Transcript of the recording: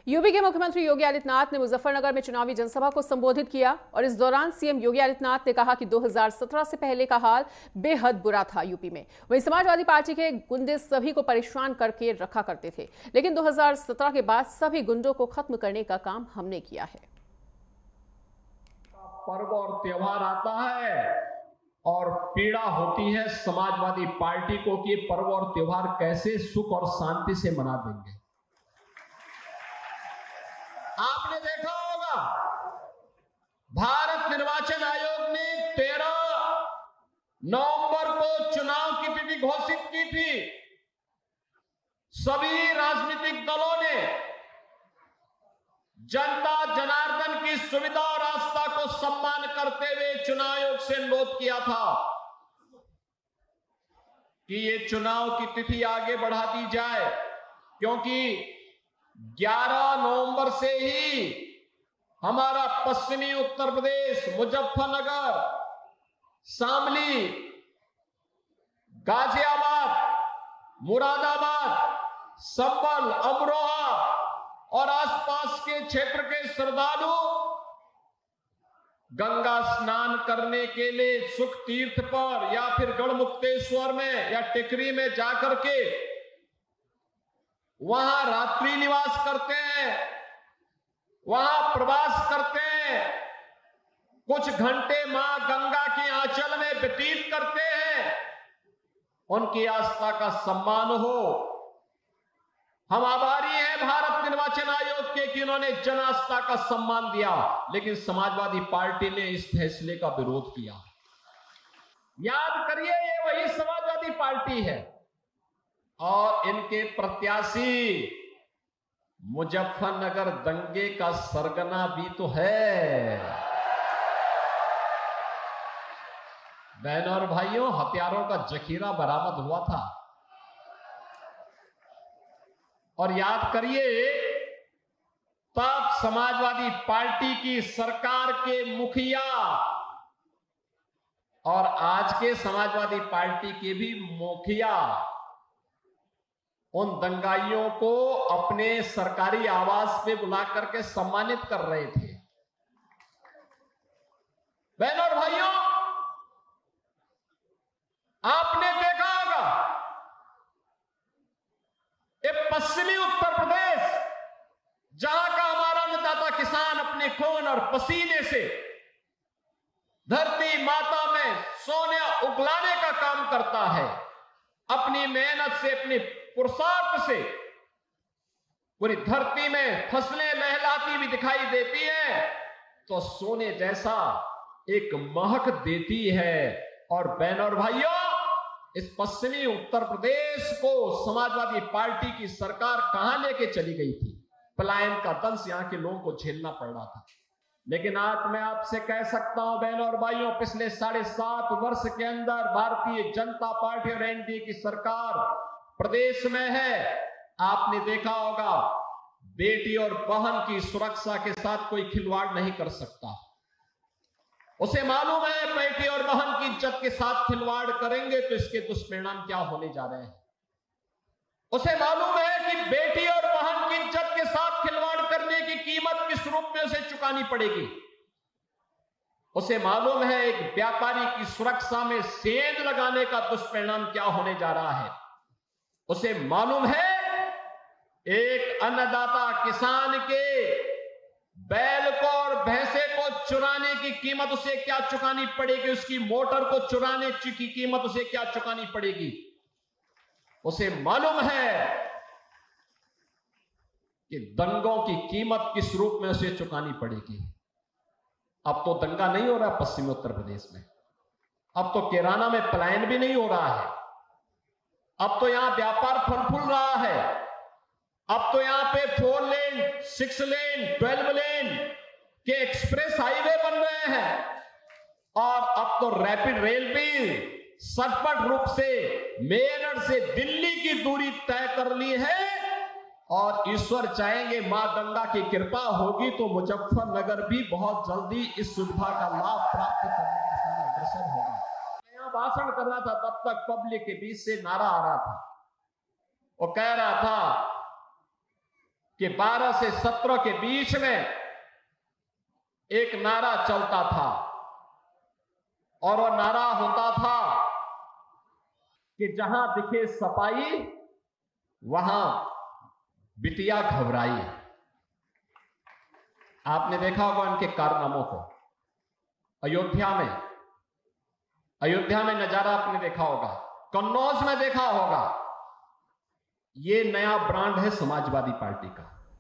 UP के मुख्यमंत्री योगी आदित्यनाथ ने मुजफ्फरनगर में चुनावी जनसभा को संबोधित किया और इस दौरान सीएम योगी आदित्यनाथ ने कहा कि 2017 से पहले का हाल बेहद बुरा था यूपी में। वहीं समाजवादी पार्टी के गुंडे सभी को परेशान करके रखा करते थे, लेकिन 2017 के बाद सभी गुंडों को खत्म करने का काम हमने किया है। पर्व और त्योहार आता है और पीड़ा होती है समाजवादी पार्टी को कि पर्व और त्योहार कैसे सुख और शांति से मना देंगे। आपने देखा होगा भारत निर्वाचन आयोग ने 13 नवंबर को चुनाव की तिथि घोषित की थी। सभी राजनीतिक दलों ने जनता जनार्दन की सुविधा और आस्था को सम्मान करते हुए चुनाव आयोग से अनुरोध किया था कि ये चुनाव की तिथि आगे बढ़ा दी जाए, क्योंकि 11 नवंबर से ही हमारा पश्चिमी उत्तर प्रदेश मुजफ्फरनगर, शामली, गाजियाबाद, मुरादाबाद, संभल, अमरोहा और आसपास के क्षेत्र के श्रद्धालु गंगा स्नान करने के लिए सुख तीर्थ पर या फिर गढ़मुक्तेश्वर में या टिकरी में जाकर के वहां रात्रि निवास करते हैं, वहां प्रवास करते हैं, कुछ घंटे मां गंगा के आंचल में व्यतीत करते हैं। उनकी आस्था का सम्मान हो। हम आभारी हैं भारत निर्वाचन आयोग के कि उन्होंने जन आस्था का सम्मान दिया, लेकिन समाजवादी पार्टी ने इस फैसले का विरोध किया। याद करिए, ये वही समाजवादी पार्टी है और इनके प्रत्याशी मुजफ्फरनगर दंगे का सरगना भी तो है। बहनों और भाइयों, हथियारों का जखीरा बरामद हुआ था और याद करिए, तब समाजवादी पार्टी की सरकार के मुखिया और आज के समाजवादी पार्टी के भी मुखिया उन दंगाइयों को अपने सरकारी आवास पे बुला करके सम्मानित कर रहे थे। बहनों और भाइयों, आपने देखा होगा ये पश्चिमी उत्तर प्रदेश, जहां का हमारा अन्नदाता किसान अपने खून और पसीने से धरती माता में सोने उगलाने का काम करता है, अपनी मेहनत से, अपनी पुरुषार्थ से पूरी धरती में फसलें लहलाती भी दिखाई देती है तो सोने जैसा एक महक देती है। और बहनों और भाइयों, इस पश्चिमी उत्तर प्रदेश को समाजवादी पार्टी की सरकार कहां लेके चली गई थी? पलायन का दंश यहां के लोगों को झेलना पड़ रहा था। लेकिन आज मैं आपसे कह सकता हूं बहनों और भाइयों, पिछले 7.5 वर्ष के अंदर भारतीय जनता पार्टी और एनडीए की सरकार प्रदेश में है। आपने देखा होगा, बेटी और बहन की सुरक्षा के साथ कोई खिलवाड़ नहीं कर सकता। उसे मालूम है बेटी और बहन की इज्जत के साथ खिलवाड़ करेंगे तो इसके दुष्परिणाम क्या होने जा रहे हैं। उसे मालूम है कि बेटी और बहन की इज्जत के साथ खिलवाड़ करने की कीमत किस रूप में उसे चुकानी पड़ेगी। उसे मालूम है एक व्यापारी की सुरक्षा में सेंध लगाने का दुष्परिणाम क्या होने जा रहा है। उसे मालूम है एक अन्नदाता किसान के बैल को और भैंसे को चुराने की कीमत उसे क्या चुकानी पड़ेगी, उसकी मोटर को चुराने की कीमत उसे क्या चुकानी पड़ेगी। उसे मालूम है कि दंगों की कीमत किस रूप में उसे चुकानी पड़ेगी। अब तो दंगा नहीं हो रहा पश्चिमी उत्तर प्रदेश में, अब तो किराना में पलायन भी नहीं हो रहा है, अब तो यहां व्यापार फल फूल रहा है। अब तो यहां पे 4 लेन, 6 लेन, 12 लेन के एक्सप्रेस हाईवे बन रहे हैं और अब तो रैपिड रेल भी सचपट रूप से मेरठ से दिल्ली की दूरी तय कर ली है। और ईश्वर चाहेंगे, मां गंगा की कृपा होगी तो मुजफ्फरनगर भी बहुत जल्दी इस सुविधा का लाभ प्राप्त करने के समय अग्रसर होगा। यहां भाषण कर रहा था, तब तक पब्लिक के बीच से नारा आ रहा था, वो कह रहा था कि 12 से 17 के बीच में एक नारा चलता था और वह नारा होता था कि जहां दिखे सपाई वहां बिटिया घबराई। आपने देखा होगा उनके कारनामों को। अयोध्या में नजारा आपने देखा होगा, कन्नौज में देखा होगा। ये नया ब्रांड है समाजवादी पार्टी का।